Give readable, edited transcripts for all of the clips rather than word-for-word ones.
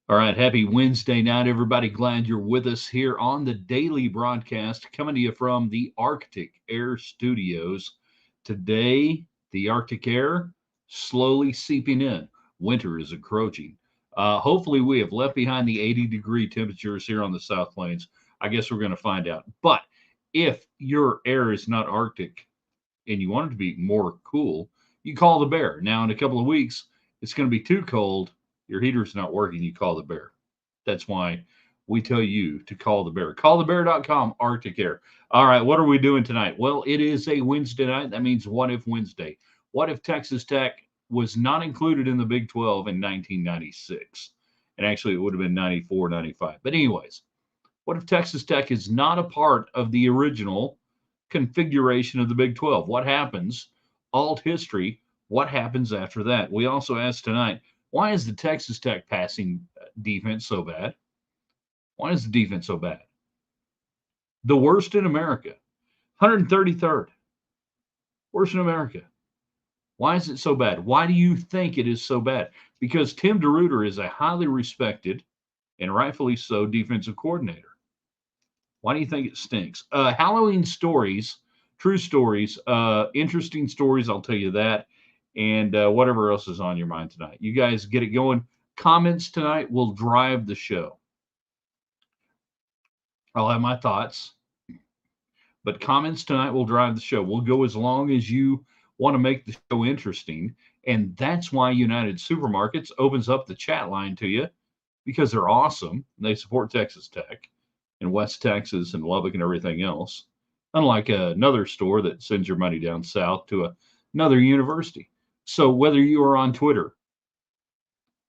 All right, happy Wednesday night, everybody. Glad you're with us here on the daily broadcast, coming to you from the Arctic Air Studios. Today, the Arctic air slowly seeping in. Winter is encroaching. Hopefully, we have left behind the 80-degree temperatures here on the South Plains. I guess we're going to find out. But if your air is not Arctic and you want it to be more cool, you call the bear. Now, in a couple of weeks, it's going to be too cold. Your heater's not working. You call the bear. That's why we tell you to call the bear. Callthebear.com, Arctic Air. All right, what are we doing tonight? Well, it is a Wednesday night. That means What If Wednesday. What if Texas Tech was not included in the Big 12 in 1996? And actually, it would have been 94, 95. But, anyways, what if Texas Tech is not a part of the original configuration of the Big 12? What happens? Alt history. What happens after that? We also asked tonight, why is the Texas Tech passing defense so bad? Why is the defense so bad? The worst in America. 133rd. Worst in America. Why is it so bad? Why do you think it is so bad? Because Tim DeRuyter is a highly respected and rightfully so defensive coordinator. Why do you think it stinks? Halloween stories, true stories, interesting stories. I'll tell you that. And whatever else is on your mind tonight. You guys get it going. Comments tonight will drive the show. I'll have my thoughts, but comments tonight will drive the show. We'll go as long as you want to make the show interesting. And that's why United Supermarkets opens up the chat line to you, because they're awesome. They support Texas Tech and West Texas and Lubbock and everything else, unlike another store that sends your money down south to another university. So whether you are on Twitter,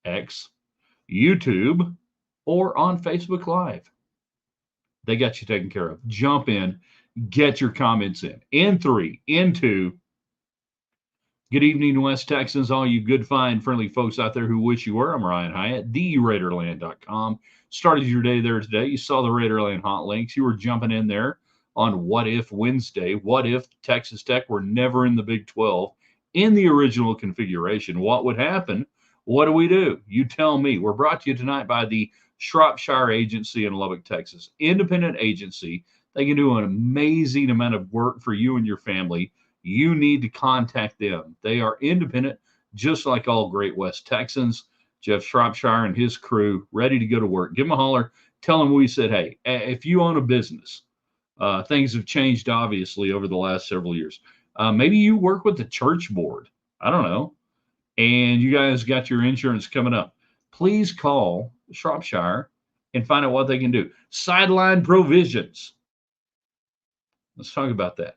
X, YouTube, or on Facebook Live, they got you taken care of. Jump in, get your comments in. In three, in two. Good evening, West Texans, all you good, fine, friendly folks out there who wish you were. I'm Ryan Hyatt, TheRaiderland.com. Started your day there today. You saw the Raiderland hot links. You were jumping in there on What If Wednesday. What if Texas Tech were never in the Big 12 in the original configuration? What would happen? What do we do? You tell me. We're brought to you tonight by the Shropshire Agency in Lubbock, Texas. Independent agency. They can do an amazing amount of work for you and your family. You need to contact them. They are independent, just like all great West Texans. Jeff Shropshire and his crew ready to go to work. Give them a holler. Tell them we said, hey, if you own a business, things have changed, obviously, over the last several years. Maybe you work with the church board. I don't know. And you guys got your insurance coming up. Please call Shropshire and find out what they can do. Sideline provisions. Let's talk about that.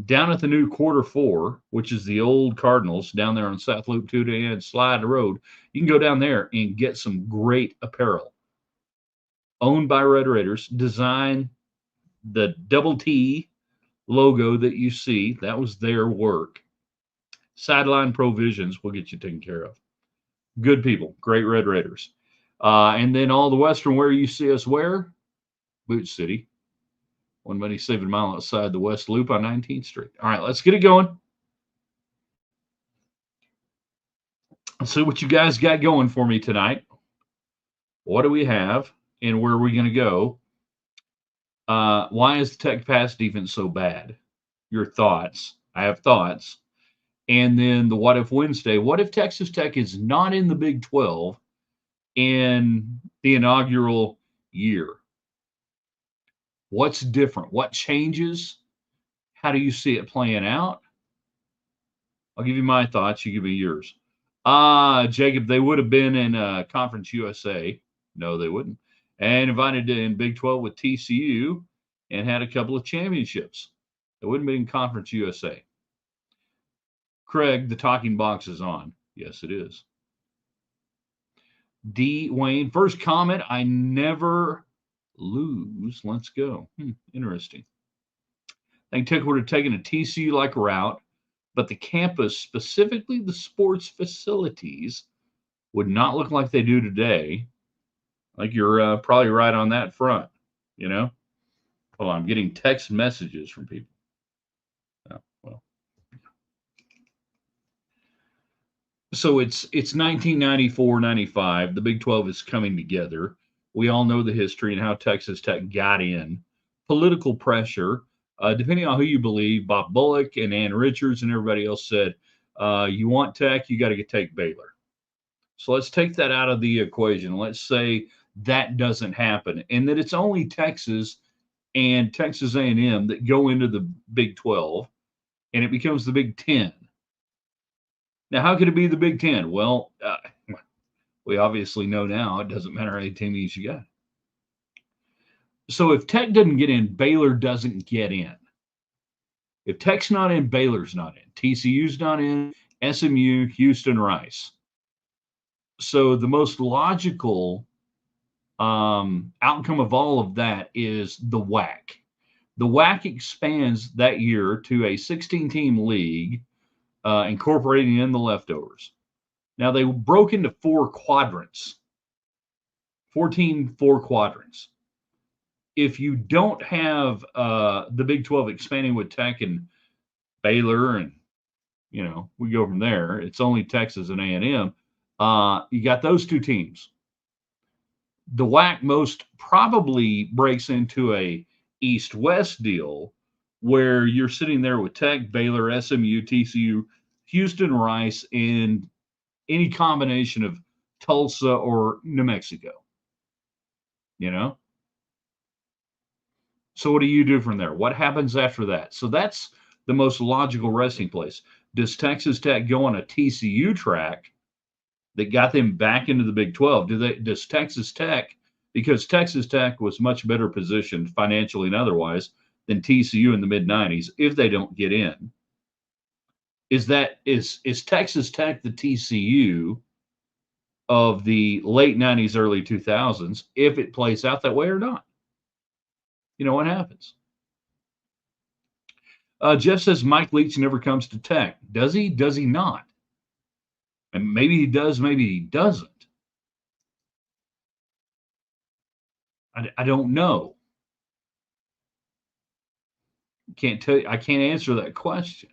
Down at the new quarter four, which is the old Cardinals down there on South Loop 2 and Slide Road, you can go down there and get some great apparel. Owned by Red Raiders, design the double T logo that you see. That was their work. Sideline Provisions will get you taken care of. Good people, great Red Raiders. And then all the Western wear you see us wear, Boot City. One money saving mile outside the West Loop on 19th Street. All right, let's get it going. Let's see what you guys got going for me tonight. What do we have, and where are we going to go? Why is the Tech pass defense so bad? Your thoughts. I have thoughts. And then the What If Wednesday. What if Texas Tech is not in the Big 12 in the inaugural year? What's different? What changes? How do you see it playing out? I'll give you my thoughts. You give me yours. Jacob, they would have been in Conference USA. No, they wouldn't. And invited in Big 12 with TCU and had a couple of championships. They wouldn't be in Conference USA. Craig, the talking box is on. Yes, it is. D. Wayne, first comment, I never lose. Let's go. Interesting. I think Tech would have taken a TCU-like route, but the campus, specifically the sports facilities, would not look like they do today. Like you're probably right on that front, you know? Hold on, I'm getting text messages from people. Oh, well. So it's 1994, 95. The Big 12 is coming together. We all know the history and how Texas Tech got in. Political pressure, depending on who you believe, Bob Bullock and Ann Richards and everybody else said, you want Tech, you got to take Baylor. So let's take that out of the equation. Let's say that doesn't happen, and that it's only Texas and Texas A&M that go into the Big 12, and it becomes the Big 10. Now, how could it be the Big 10? Well, we obviously know now it doesn't matter how many teams you got. So if Tech doesn't get in, Baylor doesn't get in. If Tech's not in, Baylor's not in. TCU's not in. SMU, Houston, Rice. So the most logical outcome of all of that is the WAC. The WAC expands that year to a 16-team league, incorporating in the leftovers. Now they broke into 4 quadrants, 14 4 quadrants. If you don't have the Big 12 expanding with Tech and Baylor, and we go from there, it's only Texas and A&M. You got those 2 teams. The WAC most probably breaks into a East-West deal where you're sitting there with Tech, Baylor, SMU, TCU, Houston, Rice, and any combination of Tulsa or New Mexico. So what do you do from there? What happens after that? So that's the most logical resting place. Does Texas Tech go on a TCU track that got them back into the Big 12? Does Texas Tech, because Texas Tech was much better positioned financially and otherwise than TCU in the mid 90s, if they don't get in, is Texas Tech the TCU of the late 90s, early 2000s, if it plays out that way or not? What happens? Jeff says Mike Leach never comes to Tech. Does he? Does he not? And maybe he does, maybe he doesn't. I don't know. Can't tell you. I can't answer that question.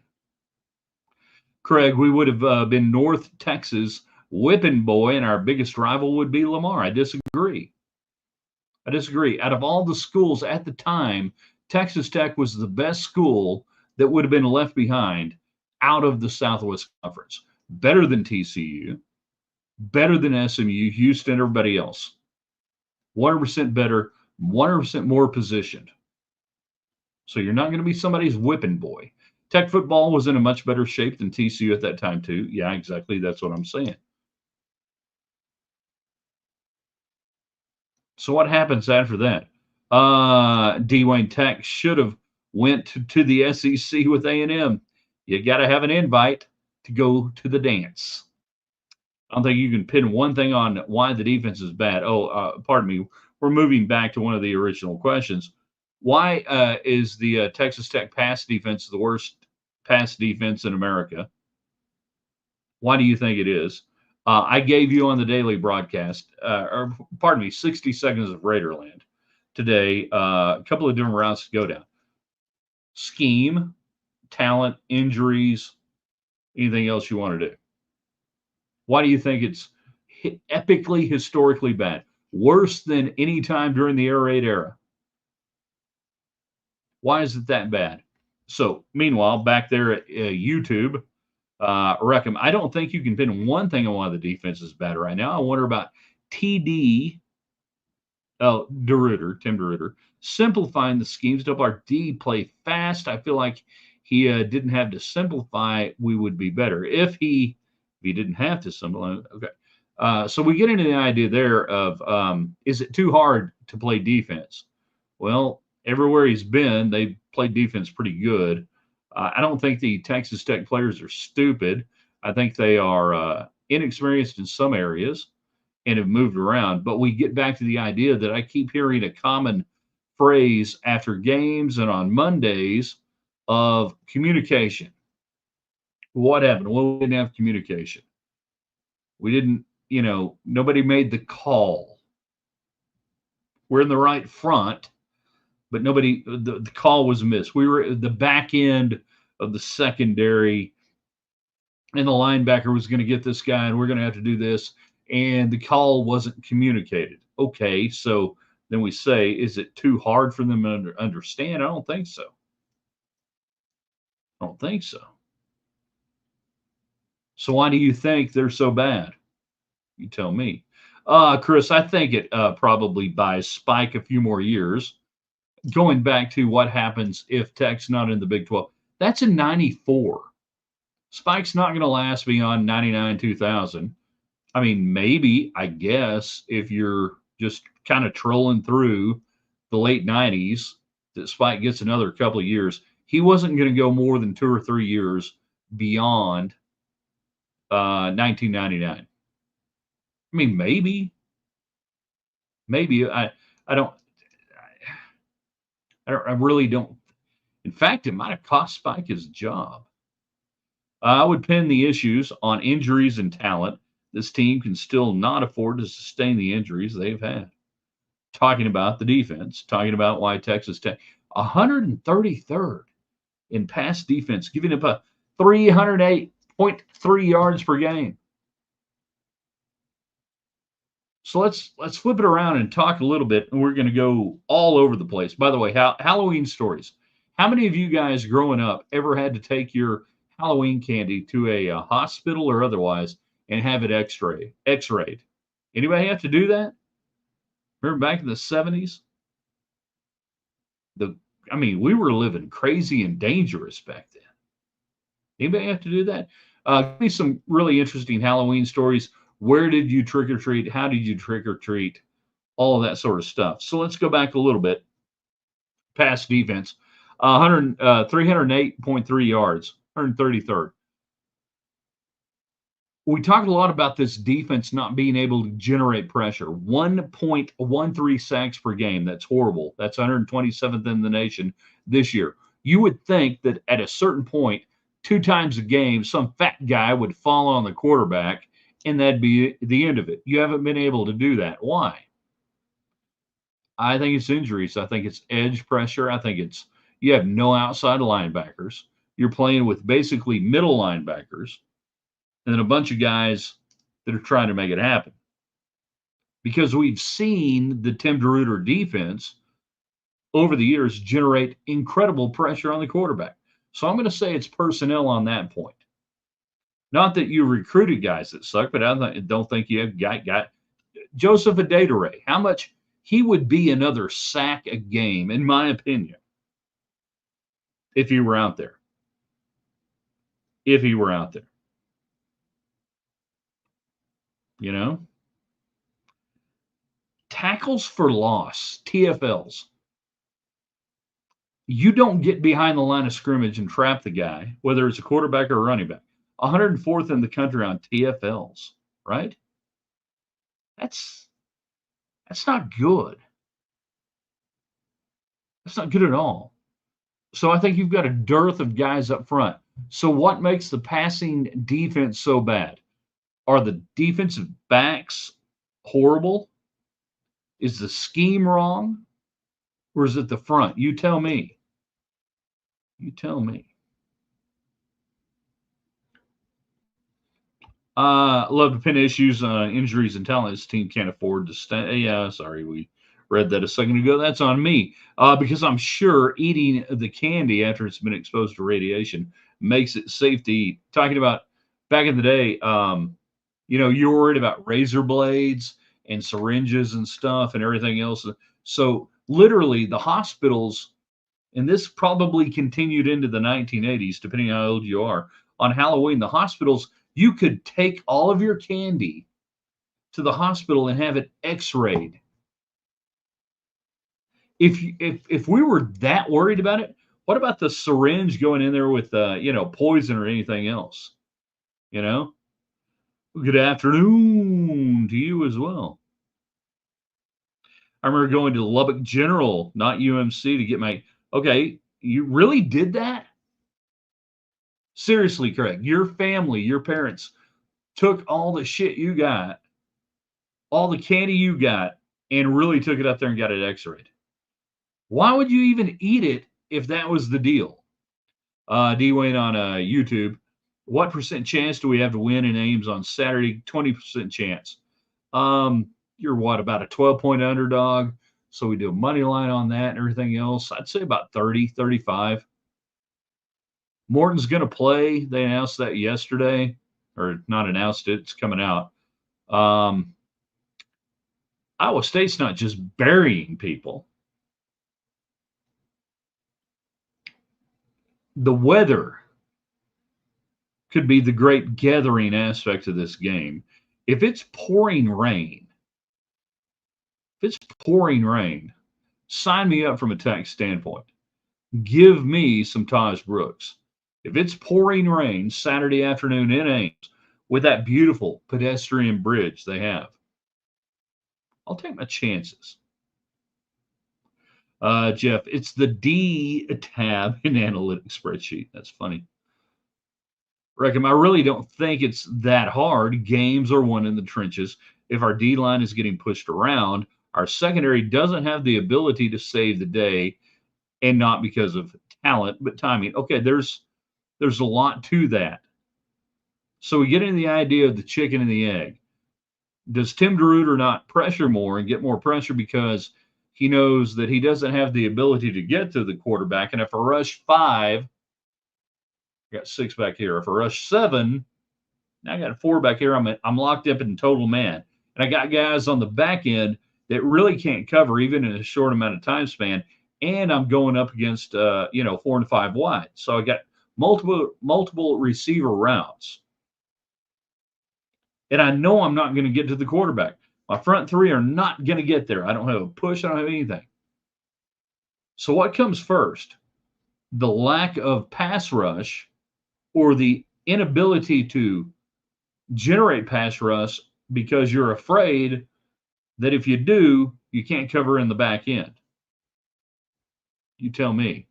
Craig, we would have been North Texas whipping boy, and our biggest rival would be Lamar. I disagree. Out of all the schools at the time, Texas Tech was the best school that would have been left behind out of the Southwest Conference. Better than TCU, better than SMU, Houston, everybody else. 100% better, 100% more positioned. So you're not going to be somebody's whipping boy. Tech football was in a much better shape than TCU at that time, too. Yeah, exactly. That's what I'm saying. So what happens after that? Dwayne, Tech should have went to the SEC with A&M. You got to have an invite to go to the dance. I don't think you can pin one thing on why the defense is bad. Pardon me. We're moving back to one of the original questions. Why is the Texas Tech pass defense the worst pass defense in America? Why do you think it is? I gave you on the daily broadcast, 60 seconds of Raiderland today, a couple of different routes to go down. Scheme, talent, injuries, anything else you want to do. Why do you think it's epically, historically bad? Worse than any time during the Air Raid era. Why is it that bad? So, meanwhile, back there at YouTube, Reckham, I don't think you can pin one thing on why the defense is bad right now. I wonder about Tim DeRuiter, simplifying the schemes to help our D play fast. I feel like he didn't have to simplify. We would be better if he didn't have to simplify. Okay. So we get into the idea there of, is it too hard to play defense? Well, everywhere he's been, they've played defense pretty good. I don't think the Texas Tech players are stupid. I think they are inexperienced in some areas and have moved around. But we get back to the idea that I keep hearing a common phrase after games and on Mondays of communication. What happened? Well, we didn't have communication. We didn't, nobody made the call. We're in the right front, but the call was missed. We were at the back end of the secondary and the linebacker was going to get this guy, and we're going to have to do this, and the call wasn't communicated. Okay, so then we say, is it too hard for them to understand? I don't think so. I don't think so. So why do you think they're so bad? You tell me. Chris, I think it probably buys Spike a few more years. Going back to what happens if Tech's not in the Big 12. That's in 94. Spike's not going to last beyond 99, 2000. I mean, maybe, I guess, if you're just kind of trolling through the late 90s, that Spike gets another couple of years. He wasn't going to go more than 2 or 3 years beyond 1999. I mean, maybe I don't, I really don't. In fact, it might have cost Spike his job. I would pin the issues on injuries and talent. This team can still not afford to sustain the injuries they've had. Talking about the defense, talking about why Texas Tech 133rd in pass defense, giving up a 308.3 yards per game. So let's flip it around and talk a little bit, and we're going to go all over the place. By the way, Halloween stories. How many of you guys growing up ever had to take your Halloween candy to a hospital or otherwise and have it X-rayed? Anybody have to do that? Remember back in the 70s? We were living crazy and dangerous back then. Anybody have to do that? Give me some really interesting Halloween stories. Where did you trick or treat? How did you trick or treat? All of that sort of stuff. So let's go back a little bit. Pass defense, 308.3 yards, 133rd. We talked a lot about this defense not being able to generate pressure. 1.13 sacks per game. That's horrible. That's 127th in the nation this year. You would think that at a certain point, 2 times a game, some fat guy would fall on the quarterback, and that'd be the end of it. You haven't been able to do that. Why? I think it's injuries. I think it's edge pressure. I think it's you have no outside linebackers. You're playing with basically middle linebackers and then a bunch of guys that are trying to make it happen. Because we've seen the Tim DeRuyter defense over the years generate incredible pressure on the quarterback. So I'm going to say it's personnel on that point. Not that you recruited guys that suck, but I don't think you have got Joseph Adedire. How much he would be another sack a game, in my opinion, if he were out there. If he were out there. You know? Tackles for loss, TFLs. You don't get behind the line of scrimmage and trap the guy, whether it's a quarterback or a running back. 104th in the country on TFLs, right? That's not good. That's not good at all. So I think you've got a dearth of guys up front. So what makes the passing defense so bad? Are the defensive backs horrible? Is the scheme wrong? Or is it the front? You tell me. You tell me. Love to pin issues, injuries, and talent. This team can't afford to stay. Yeah, sorry, we read that a second ago. That's on me. Because I'm sure eating the candy after it's been exposed to radiation makes it safe to eat. Talking about back in the day, you were worried about razor blades and syringes and stuff and everything else. So literally the hospitals, and this probably continued into the 1980s, depending on how old you are, on Halloween, the hospitals, you could take all of your candy to the hospital and have it X-rayed. If we were that worried about it, what about the syringe going in there with poison or anything else? Good afternoon to you as well. I remember going to Lubbock General, not UMC, to get my. Okay, you really did that? Seriously, Craig, your family, your parents took all the shit you got, all the candy you got, and really took it up there and got it X-rayed. Why would you even eat it if that was the deal? D. Wayne on YouTube. What percent chance do we have to win in Ames on Saturday? 20% chance. You're what, about a 12-point underdog? So we do a money line on that and everything else. I'd say about 30, 35. Morton's going to play. They announced that yesterday, or not announced it. It's coming out. Iowa State's not just burying people. The weather could be the great gathering aspect of this game. If it's pouring rain, sign me up from a tax standpoint. Give me some Taj Brooks. If it's pouring rain Saturday afternoon in Ames with that beautiful pedestrian bridge they have, I'll take my chances. Jeff, it's the D tab in analytics spreadsheet. That's funny. Reckham, I really don't think it's that hard. Games are won in the trenches. If our D line is getting pushed around, our secondary doesn't have the ability to save the day, and not because of talent, but timing. Okay, there's a lot to that. So we get into the idea of the chicken and the egg. Does Tim DeRuyter not pressure more and get more pressure because he knows that he doesn't have the ability to get to the quarterback? And if I rush 5, I got 6 back here. If I rush 7, now I got 4 back here. I'm locked up in total man. And I got guys on the back end that really can't cover even in a short amount of time span. And I'm going up against 4 and 5 wide. So I got multiple receiver routes. And I know I'm not going to get to the quarterback. My front 3 are not going to get there. I don't have a push. I don't have anything. So what comes first? The lack of pass rush or the inability to generate pass rush because you're afraid that if you do, you can't cover in the back end? You tell me.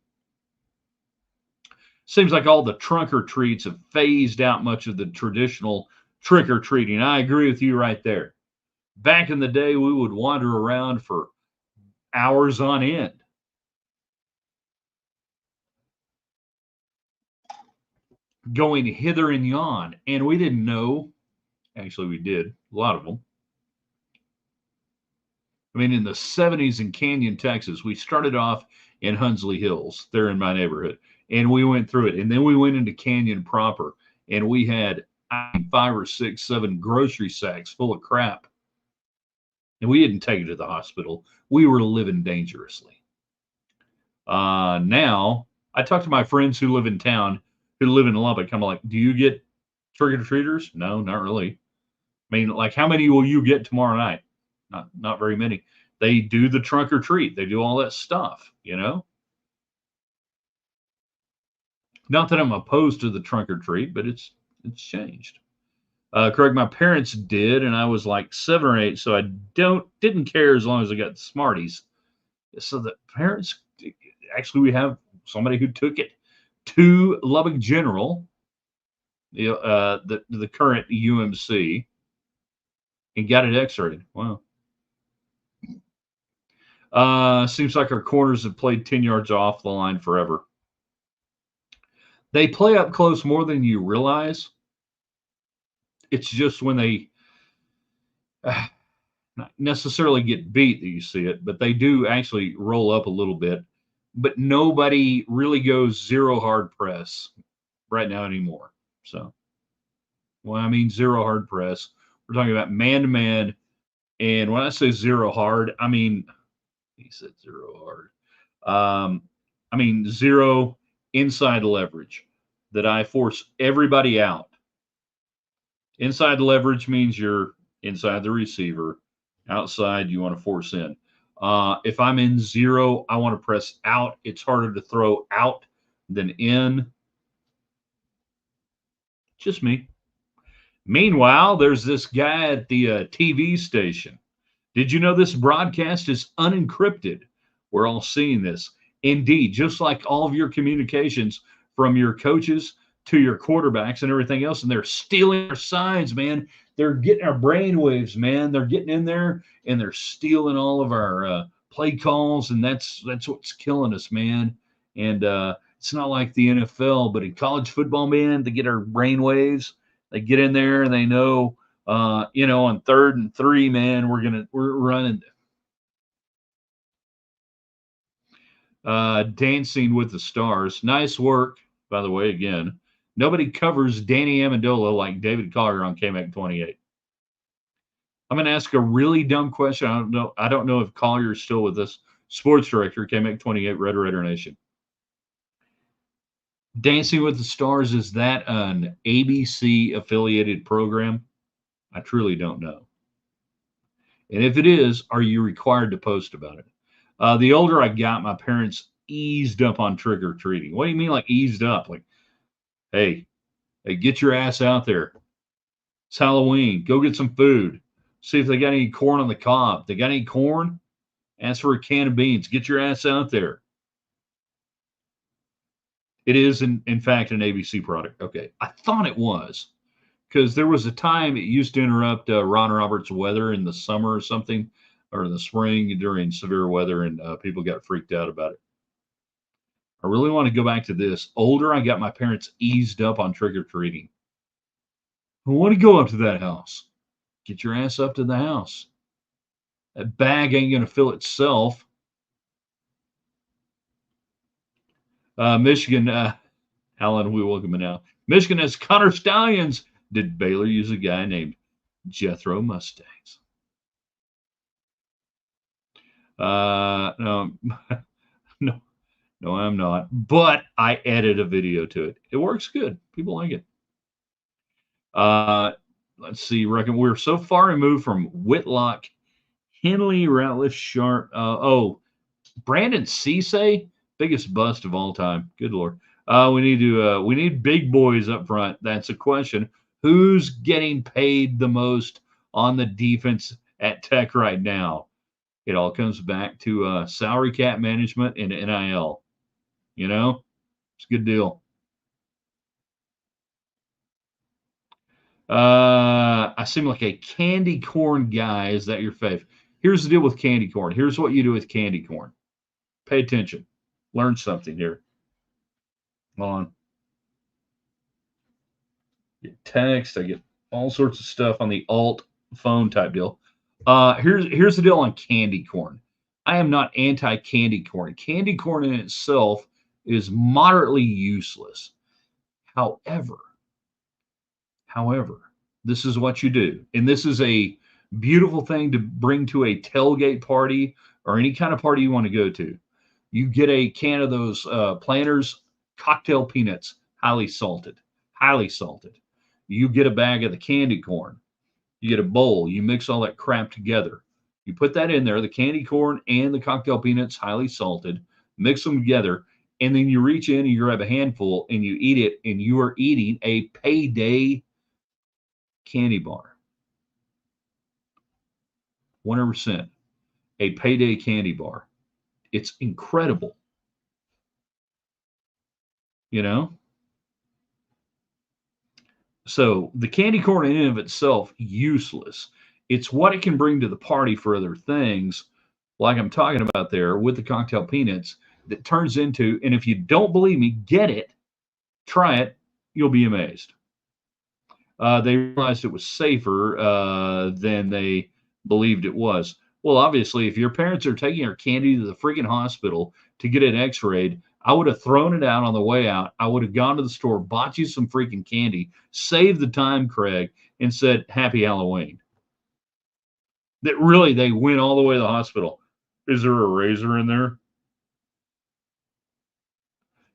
Seems like all the trunk or treats have phased out much of the traditional trick or treating. I agree with you right there. Back in the day, we would wander around for hours on end. Going hither and yon. And we didn't know. Actually, we did. A lot of them. I mean, in the 70s in Canyon, Texas, we started off in Hunsley Hills. They're in my neighborhood. And we went through it. And then we went into Canyon proper. And we had 5 or 6, 7 grocery sacks full of crap. And we didn't take it to the hospital. We were living dangerously. Now, I talk to my friends who live in town, who live in Lubbock. I'm like, do you get trick-or-treaters? No, not really. I mean, like, how many will you get tomorrow night? Not very many. They do the trunk or treat. They do all that stuff, Not that I'm opposed to the trunk or treat, but it's changed. Craig, my parents did, and I was like 7 or 8, so I didn't care as long as I got the Smarties. So the parents, actually, we have somebody who took it to Lubbock General, the current UMC, and got it X-rayed. Wow. Seems like our corners have played 10 yards off the line forever. They play up close more than you realize. It's just when they not necessarily get beat that you see it, but they do actually roll up a little bit. But nobody really goes zero hard press right now anymore. So, when I mean zero hard press, we're talking about man-to-man. And when I say zero hard, I mean, he said zero hard. I mean zero inside leverage, that I force everybody out. Inside leverage means you're inside the receiver. Outside, you want to force in. If I'm in zero, I want to press out. It's harder to throw out than in. Just me. Meanwhile, there's this guy at the TV station. Did you know this broadcast is unencrypted? We're all seeing this. Indeed, just like all of your communications from your coaches to your quarterbacks and everything else, and they're stealing our signs, man. They're getting our brainwaves, man. They're getting in there and they're stealing all of our play calls, and that's what's killing us, man. And It's not like the NFL, but in college football, man, they get our brain waves. They get in there and they know, on 3rd and 3, man, we're running. Dancing with the Stars. Nice work, by the way. Again, nobody covers Danny Amendola like David Collier on KMAC 28. I'm going to ask a really dumb question. I don't know. I don't know if Collier's still with us. Sports director, KMAC 28, Red Raider Nation. Dancing with the Stars, is that an ABC affiliated program? I truly don't know. And if it is, are you required to post about it? The older I got, my parents eased up on trick or treating. What do you mean, like eased up? Like, hey, get your ass out there. It's Halloween. Go get some food. See if they got any corn on the cob. They got any corn? Ask for a can of beans. Get your ass out there. It is, in fact, an ABC product. Okay. I thought it was because there was a time it used to interrupt Ron Roberts' weather in the summer or something, or in the spring during severe weather, and people got freaked out about it. I really want to go back to this. Older I got, my parents eased up on trick or treating. I want to go up to that house. Get your ass up to the house. That bag ain't going to fill itself. Michigan, Alan, we welcome you now. Michigan has Connor Stallions. Did Baylor use a guy named Jethro Mustangs? No, no, I'm not. But I edit a video to it. It works good. People like it. Let's see. Reckon we're so far removed from Whitlock, Henley, Ratliff, Sharp. Brandon Cisse, biggest bust of all time. Good Lord. We need big boys up front. That's a question. Who's getting paid the most on the defense at Tech right now? It all comes back to salary cap management and NIL. It's a good deal. I seem like a candy corn guy. Is that your fave? Here's the deal with candy corn. Here's what you do with candy corn. Pay attention. Learn something here. Hold on. Get text. I get all sorts of stuff on the alt phone type deal. Here's the deal on candy corn. I am not anti candy corn. Candy corn in itself is moderately useless. However, this is what you do, and this is a beautiful thing to bring to a tailgate party or any kind of party you want to go to. You get a can of those Planters cocktail peanuts, highly salted. You get a bag of the candy corn. You get a bowl. You mix all that crap together. You put that in there, the candy corn and the cocktail peanuts, highly salted, mix them together, and then you reach in and you grab a handful and you eat it, and you are eating a payday candy bar. 100%. A payday candy bar. It's incredible. So the candy corn in and of itself, useless. It's what it can bring to the party for other things, like I'm talking about there with the cocktail peanuts, that turns into, and if you don't believe me, get it, try it, you'll be amazed. They realized it was safer than they believed it was. Well, obviously, if your parents are taking your candy to the freaking hospital to get it x-rayed, I would have thrown it out on the way out. I would have gone to the store, bought you some freaking candy, saved the time, Craig, and said, Happy Halloween. That really, they went all the way to the hospital. Is there a razor in there?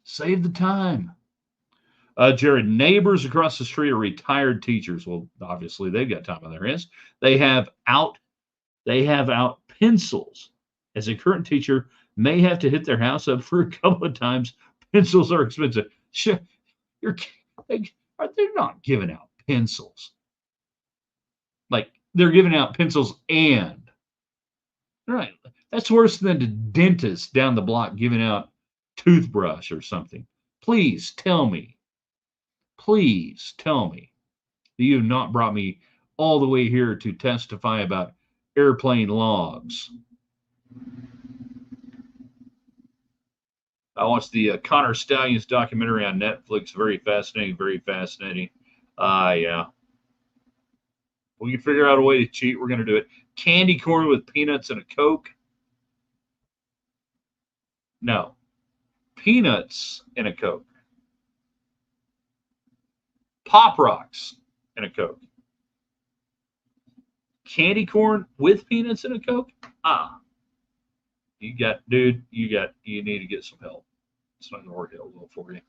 Save the time. Jared, neighbors across the street are retired teachers. Well, obviously they've got time on their hands. They have out pencils. As a current teacher, may have to hit their house up for a couple of times. Pencils are expensive. Sure, they're not giving out pencils. Like they're giving out pencils and right. That's worse than the dentist down the block giving out toothbrush or something. Please tell me that you have not brought me all the way here to testify about airplane logs. I watched the Connor Stallions documentary on Netflix. Very fascinating. Very fascinating. Yeah. We can figure out a way to cheat. We're going to do it. Candy corn with peanuts and a Coke? No. Peanuts and a Coke. Pop Rocks and a Coke. Candy corn with peanuts and a Coke? Ah. Dude, you need to get some help. It's not going to work out well for you. I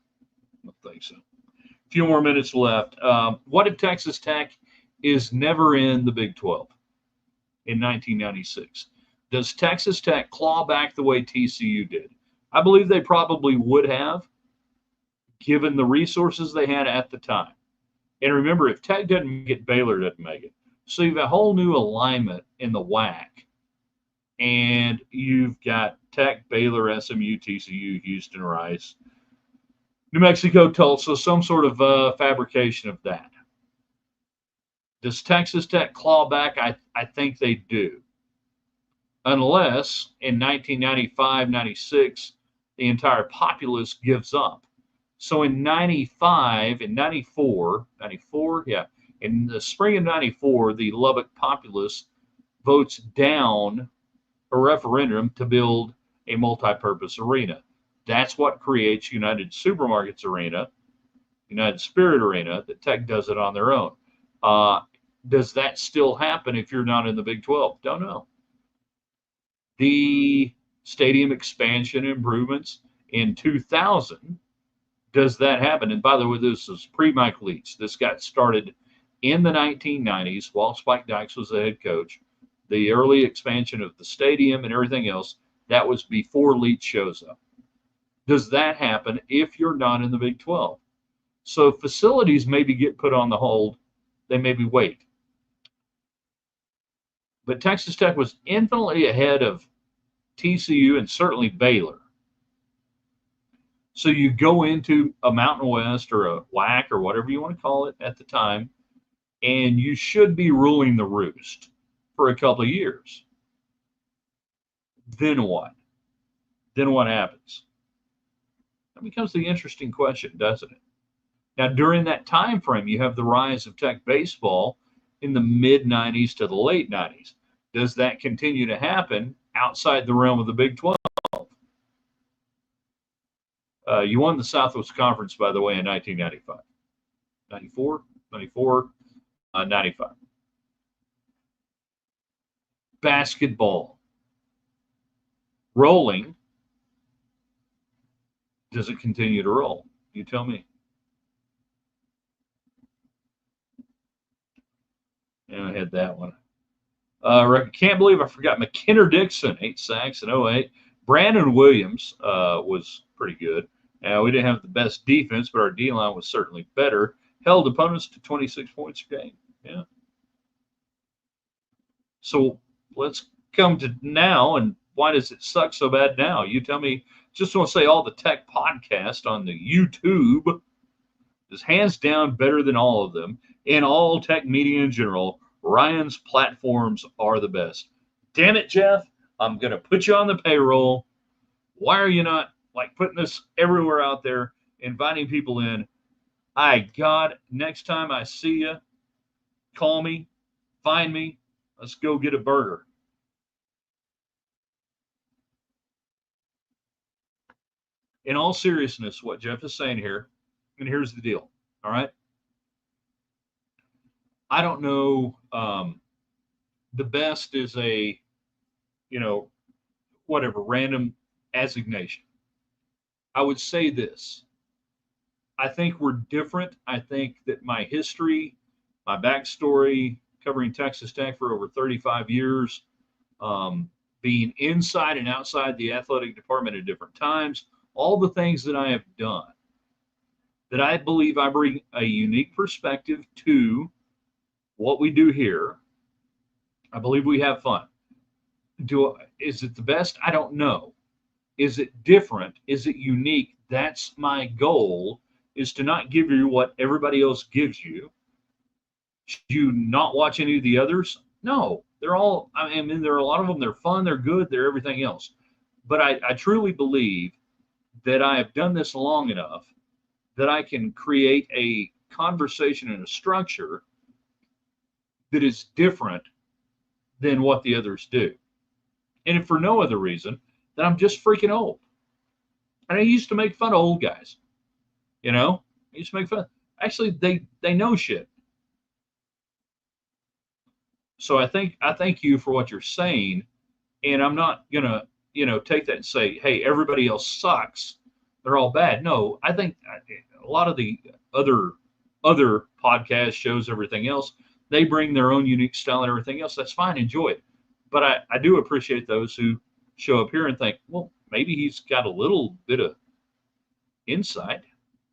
don't think so. A few more minutes left. What if Texas Tech is never in the Big 12 in 1996? Does Texas Tech claw back the way TCU did? I believe they probably would have, given the resources they had at the time. And remember, if Tech doesn't make it, Baylor doesn't make it. So you've a whole new alignment in the WAC. And you've got Tech, Baylor, SMU, TCU, Houston, Rice, New Mexico, Tulsa, some sort of fabrication of that. Does Texas Tech claw back? I think they do. Unless in 1995, 96, the entire populace gives up. So in 95, in 94, yeah, in the spring of 94, the Lubbock populace votes down a referendum to build a multi-purpose arena. That's what creates United Supermarkets Arena, United Spirit Arena, that Tech does it on their own. Does that still happen if you're not in the Big 12? Don't know. The stadium expansion improvements in 2000, does that happen? And by the way, this is pre-Mike Leach. This got started in the 1990s while Spike Dykes was the head coach. The early expansion of the stadium and everything else, that was before Leach shows up. Does that happen if you're not in the Big 12? So facilities maybe get put on the hold. They maybe wait. But Texas Tech was infinitely ahead of TCU and certainly Baylor. So you go into a Mountain West or a WAC or whatever you want to call it at the time, and you should be ruling the roost for a couple of years. Then what? Then what happens? That becomes the interesting question, doesn't it? Now, during that time frame, you have the rise of Tech baseball in the mid 90s to the late 90s. Does that continue to happen outside the realm of the Big 12? You won the Southwest Conference, by the way, in 1995. 94, 95. Basketball. Rolling. Does it continue to roll? You tell me. Yeah, I had that one. Can't believe I forgot McKinnon Dixon, 8 sacks in 08. Brandon Williams was pretty good. We didn't have the best defense, but our D-line was certainly better. Held opponents to 26 points a game. Yeah. So let's come to now, and why does it suck so bad now? You tell me. Just want to say all the Tech podcast on the YouTube is hands down better than all of them. In all Tech media in general, Ryan's platforms are the best. Damn it, Jeff. I'm going to put you on the payroll. Why are you not putting this everywhere out there, inviting people in? God, next time I see you, call me, find me. Let's go get a burger. In all seriousness, what Jeff is saying here, and here's the deal. All right. I don't know. The best is a, whatever, random assignation. I would say this. I think we're different. I think that my history, my backstory, covering Texas Tech for over 35 years, being inside and outside the athletic department at different times, all the things that I have done, that I believe I bring a unique perspective to what we do here. I believe we have fun. Is it the best? I don't know. Is it different? Is it unique? That's my goal, is to not give you what everybody else gives you. Should you not watch any of the others? No, they're all, there are a lot of them. They're fun. They're good. They're everything else. But I truly believe that I have done this long enough that I can create a conversation and a structure that is different than what the others do. And if for no other reason, that I'm just freaking old. And I used to make fun of old guys. You know, I used to make fun. Actually, they know shit. So I thank you for what you're saying, and I'm not gonna take that and say, hey, everybody else sucks. They're all bad. No, I think a lot of the other podcast shows, everything else, they bring their own unique style and everything else. That's fine. Enjoy it. But I do appreciate those who show up here and think, well, maybe he's got a little bit of insight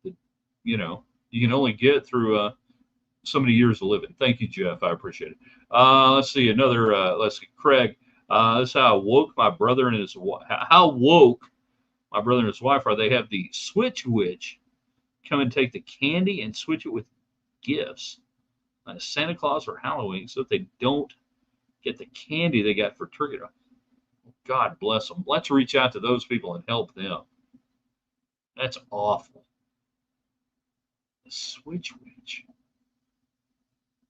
that you can only get through so many years of living. Thank you, Jeff. I appreciate it. Let's see another. Let's see, Craig. This is how woke my brother and his how woke my brother and his wife are. They have the switch witch come and take the candy and switch it with gifts, like Santa Claus or Halloween, so that they don't get the candy they got for turkey. God bless them. Let's reach out to those people and help them. That's awful. The switch witch.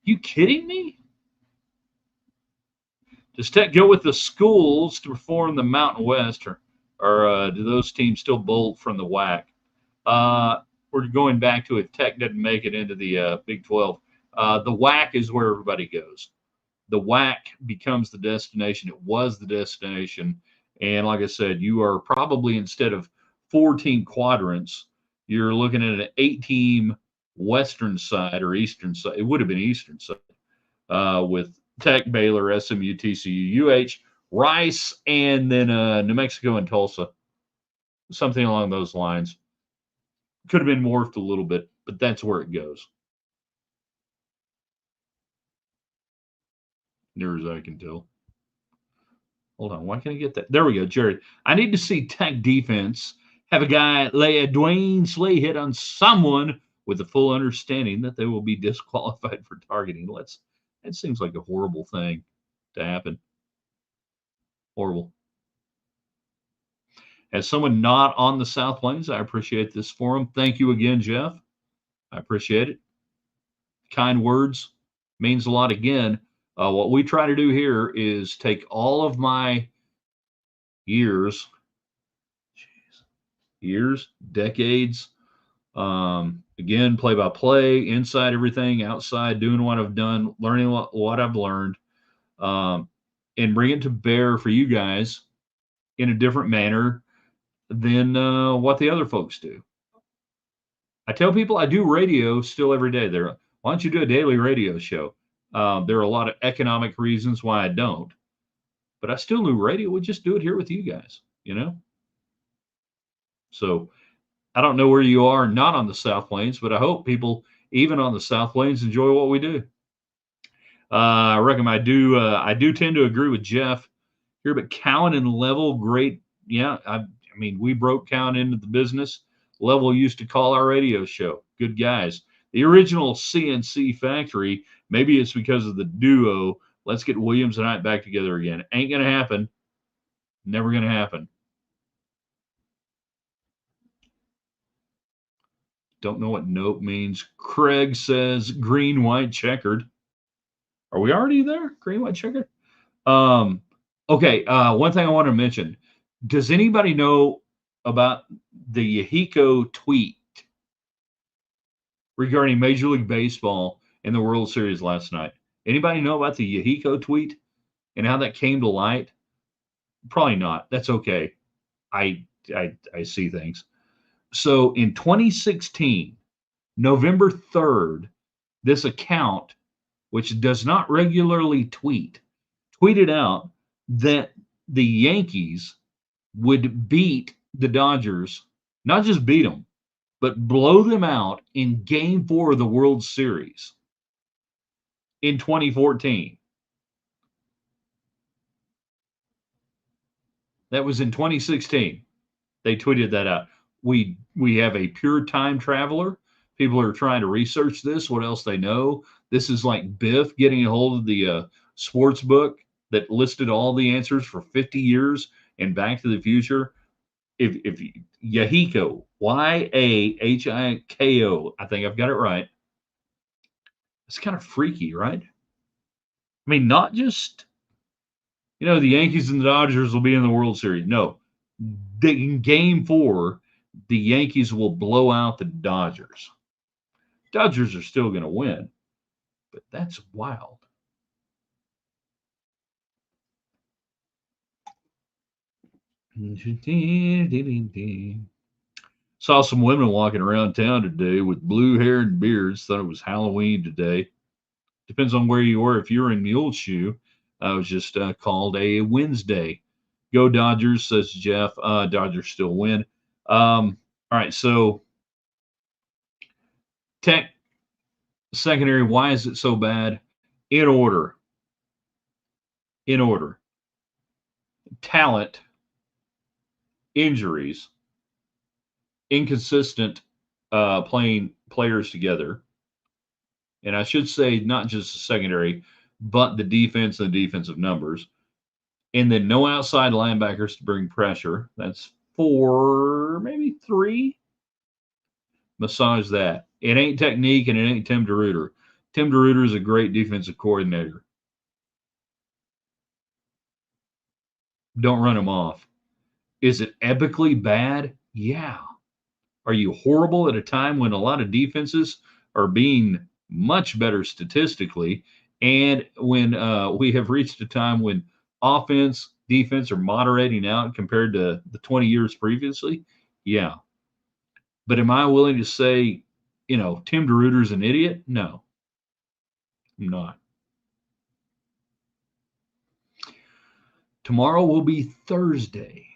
You kidding me? Does Tech go with the schools to perform the Mountain West, or do those teams still bolt from the WAC? We're going back to if Tech doesn't make it into the Big 12. The WAC is where everybody goes. The WAC becomes the destination. It was the destination. And like I said, you are probably, instead of 14 quadrants, you're looking at an 8-team western side or eastern side. It would have been eastern side with Tech, Baylor, SMU, TCU, UH, Rice, and then New Mexico and Tulsa. Something along those lines. Could have been morphed a little bit, but that's where it goes. Near as I can tell. Hold on, why can't I get that? There we go, Jared. I need to see Tech defense have a guy lay a Dwayne Slay hit on someone with the full understanding that they will be disqualified for targeting. That seems like a horrible thing to happen. Horrible. As someone not on the South Plains, I appreciate this forum. Thank you again, Jeff. I appreciate it. Kind words means a lot again. What we try to do here is take all of my years, decades, again, play by play, inside everything, outside, doing what I've done, learning what I've learned, and bring it to bear for you guys in a different manner than what the other folks do. I tell people I do radio still every day. Why don't you do a daily radio show? There are a lot of economic reasons why I don't, but I still do radio. We'll just do it here with you guys, So I don't know where you are, not on the South Plains, but I hope people, even on the South Plains, enjoy what we do. I reckon I do tend to agree with Jeff here, but Cowan and Level, great. Yeah, I mean, we broke Cowan into the business. Level used to call our radio show. Good guys. The original CNC factory, maybe it's because of the duo. Let's get Williams and I back together again. Ain't going to happen. Never going to happen. Don't know what nope means. Craig says green, white, checkered. Are we already there? Green, white, checkered? Okay. One thing I want to mention. Does anybody know about the Yahiko tweet regarding Major League Baseball in the World Series last night? Anybody know about the Yahiko tweet and how that came to light? Probably not. That's okay. I see things. So in 2016, November 3rd, this account, which does not regularly tweeted out that the Yankees would beat the Dodgers, not just beat them, but blow them out in Game 4 of the World Series in 2014. That was in 2016. They tweeted that out. We have a pure time traveler. People are trying to research this, what else they know. This is like Biff getting a hold of the sports book that listed all the answers for 50 years and Back to the Future. if Yahiko, Yahiko, I think I've got it right. It's kind of freaky, right? I mean, not just, the Yankees and the Dodgers will be in the World Series. No, in game 4, the Yankees will blow out the Dodgers. Dodgers are still going to win, but that's wild. Saw some women walking around town today with blue hair and beards. Thought it was Halloween today. Depends on where you were. If you're in Muleshoe, it was just called a Wednesday. Go Dodgers, says Jeff. Dodgers still win. All right, so tech secondary, why is it so bad? In order. In order. Talent, injuries, inconsistent playing players together. And I should say not just the secondary, but the defense and the defensive numbers. And then no outside linebackers to bring pressure. That's 4, maybe 3. Massage that. It ain't technique and it ain't Tim DeRuyter. Tim DeRuyter is a great defensive coordinator. Don't run him off. Is it epically bad? Yeah. Are you horrible at a time when a lot of defenses are being much better statistically, and when we have reached a time when offense, defense are moderating out compared to the 20 years previously? Yeah. But am I willing to say, Tim DeRuyter's an idiot? No, I'm not. Tomorrow will be Thursday.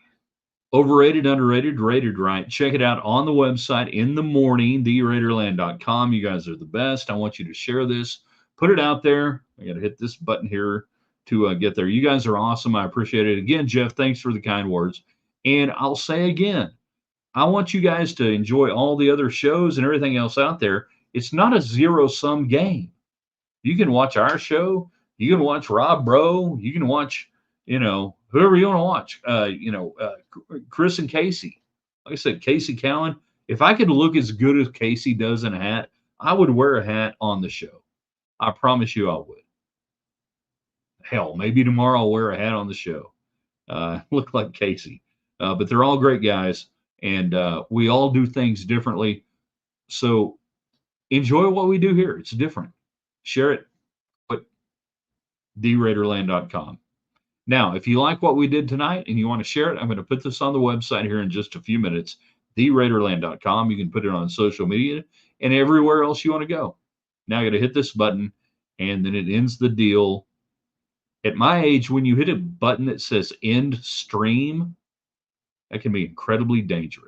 Overrated, underrated, rated right. Check it out on the website in the morning, theraiderland.com. You guys are the best. I want you to share this. Put it out there. I got to hit this button here to get there. You guys are awesome. I appreciate it. Again, Jeff, thanks for the kind words. And I'll say again, I want you guys to enjoy all the other shows and everything else out there. It's not a zero-sum game. You can watch our show. You can watch Rob Bro. You can watch, whoever you want to watch. Chris and Casey. Like I said, Casey Cowan. If I could look as good as Casey does in a hat, I would wear a hat on the show. I promise you I would. Hell, maybe tomorrow I'll wear a hat on the show. Look like Casey. But they're all great guys, and we all do things differently. So enjoy what we do here. It's different. Share it at theraiderland.com. Now, if you like what we did tonight and you want to share it, I'm going to put this on the website here in just a few minutes, theraiderland.com. You can put it on social media and everywhere else you want to go. Now I got to hit this button, and then it ends the deal. At my age, when you hit a button that says end stream, that can be incredibly dangerous.